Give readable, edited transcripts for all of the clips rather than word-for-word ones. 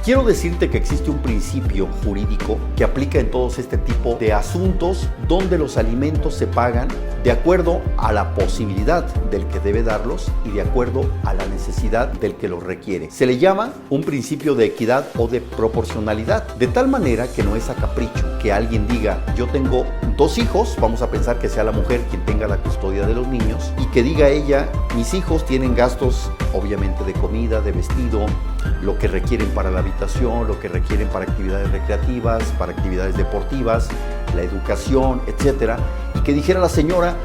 Quiero decirte que existe un principio jurídico que aplica en todos este tipo de asuntos donde los alimentos se pagan de acuerdo a la posibilidad del que debe darlos y de acuerdo a la necesidad del que los requiere. Se le llama un principio de equidad o de proporcionalidad, de tal manera que no es a capricho que alguien diga: yo tengo 2 hijos, vamos a pensar que sea la mujer quien tenga la custodia de los niños, y que diga ella: mis hijos tienen gastos obviamente de comida, de vestido, lo que requieren para la habitación, lo que requieren para actividades recreativas, para actividades deportivas, la educación, etcétera, y que dijera la señora: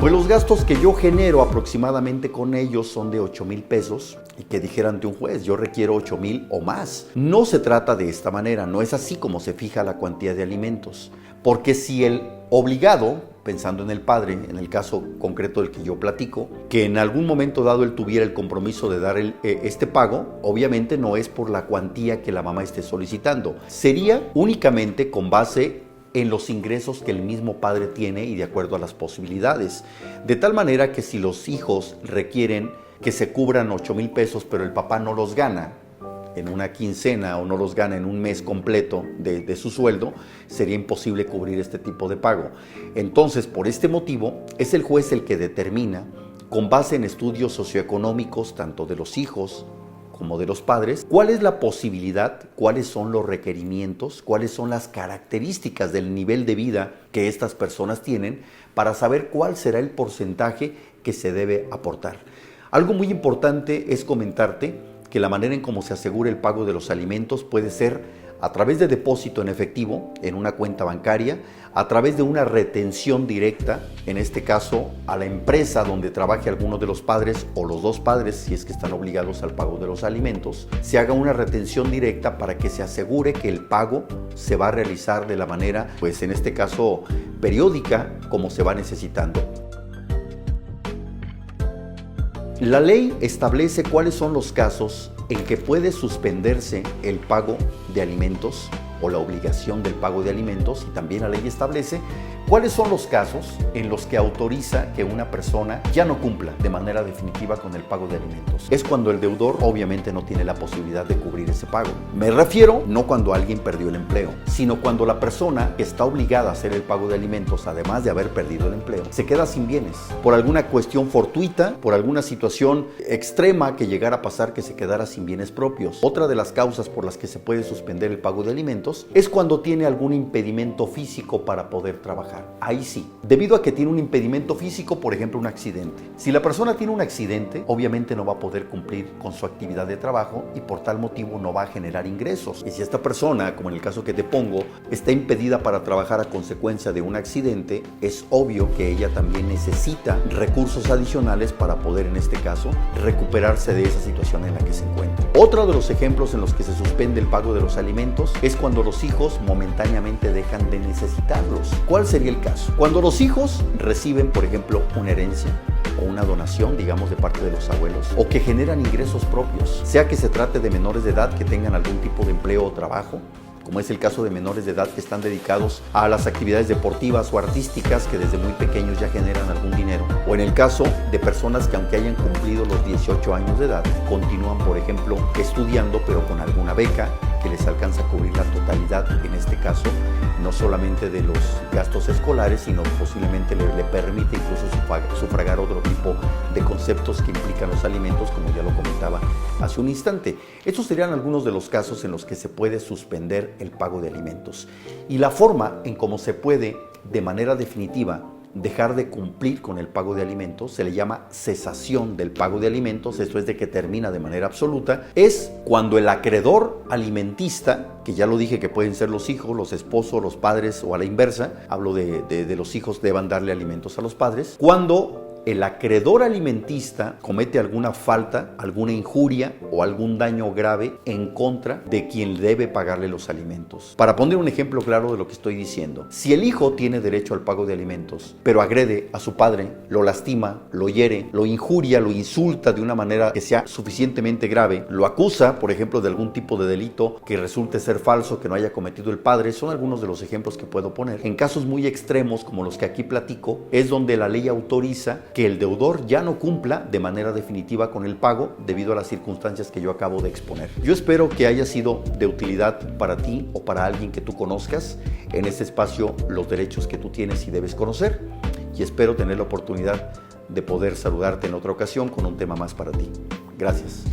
pues los gastos que yo genero aproximadamente con ellos son de 8,000 pesos, y que dijera ante un juez: yo requiero 8,000 o más. No se trata de esta manera, no es así como se fija la cuantía de alimentos, porque si el obligado, pensando en el padre, en el caso concreto del que yo platico, que en algún momento dado él tuviera el compromiso de dar este pago, obviamente no es por la cuantía que la mamá esté solicitando, sería únicamente con base en los ingresos que el mismo padre tiene y de acuerdo a las posibilidades. De tal manera que si los hijos requieren que se cubran 8,000 pesos, pero el papá no los gana en una quincena o no los gana en un mes completo de su sueldo, sería imposible cubrir este tipo de pago. Entonces, por este motivo, es el juez el que determina, con base en estudios socioeconómicos tanto de los hijos como de los padres, cuál es la posibilidad, cuáles son los requerimientos, cuáles son las características del nivel de vida que estas personas tienen, para saber cuál será el porcentaje que se debe aportar. Algo muy importante es comentarte que la manera en cómo se asegura el pago de los alimentos puede ser a través de depósito en efectivo en una cuenta bancaria, a través de una retención directa, en este caso a la empresa donde trabaje alguno de los padres o los 2 padres, si es que están obligados al pago de los alimentos, se haga una retención directa para que se asegure que el pago se va a realizar de la manera, pues en este caso, periódica, como se va necesitando. La ley establece cuáles son los casos en que puede suspenderse el pago de alimentos o la obligación del pago de alimentos, y también la ley establece cuáles son los casos en los que autoriza que una persona ya no cumpla de manera definitiva con el pago de alimentos. Es cuando el deudor obviamente no tiene la posibilidad de cubrir ese pago. Me refiero no cuando alguien perdió el empleo, sino cuando la persona que está obligada a hacer el pago de alimentos, además de haber perdido el empleo, se queda sin bienes por alguna cuestión fortuita, por alguna situación extrema que llegara a pasar, que se quedara sin bienes propios. Otra de las causas por las que se puede suspender el pago de alimentos es cuando tiene algún impedimento físico para poder trabajar. Ahí sí, debido a que tiene un impedimento físico, por ejemplo un accidente. Si la persona tiene un accidente, obviamente no va a poder cumplir con su actividad de trabajo y por tal motivo no va a generar ingresos. Y si esta persona, como en el caso que te pongo, está impedida para trabajar a consecuencia de un accidente, es obvio que ella también necesita recursos adicionales para poder, en este caso, recuperarse de esa situación en la que se encuentra. Otro de los ejemplos en los que se suspende el pago de los alimentos es cuando los hijos momentáneamente dejan de necesitarlos. ¿Cuál sería el caso? Cuando los hijos reciben, por ejemplo, una herencia o una donación, digamos, de parte de los abuelos, o que generan ingresos propios, sea que se trate de menores de edad que tengan algún tipo de empleo o trabajo, como es el caso de menores de edad que están dedicados a las actividades deportivas o artísticas que desde muy pequeños ya generan algún dinero, o en el caso de personas que aunque hayan cumplido los 18 años de edad, continúan, por ejemplo, estudiando pero con alguna beca que les alcanza a cubrir la totalidad, en este caso, no solamente de los gastos escolares, sino posiblemente le permite incluso sufragar otro tipo de conceptos que implican los alimentos, como ya lo comentaba hace un instante. Estos serían algunos de los casos en los que se puede suspender el pago de alimentos. Y la forma en cómo se puede, de manera definitiva, dejar de cumplir con el pago de alimentos, se le llama cesación del pago de alimentos, esto es de que termina de manera absoluta, es cuando el acreedor alimentista, que ya lo dije que pueden ser los hijos, los esposos, los padres o a la inversa, hablo de los hijos deban darle alimentos a los padres, cuando el acreedor alimentista comete alguna falta, alguna injuria o algún daño grave en contra de quien debe pagarle los alimentos. Para poner un ejemplo claro de lo que estoy diciendo, si el hijo tiene derecho al pago de alimentos, pero agrede a su padre, lo lastima, lo hiere, lo injuria, lo insulta de una manera que sea suficientemente grave, lo acusa, por ejemplo, de algún tipo de delito que resulte ser falso, que no haya cometido el padre, son algunos de los ejemplos que puedo poner. En casos muy extremos, como los que aquí platico, es donde la ley autoriza que el deudor ya no cumpla de manera definitiva con el pago debido a las circunstancias que yo acabo de exponer. Yo espero que haya sido de utilidad para ti o para alguien que tú conozcas en este espacio los derechos que tú tienes y debes conocer, y espero tener la oportunidad de poder saludarte en otra ocasión con un tema más para ti. Gracias.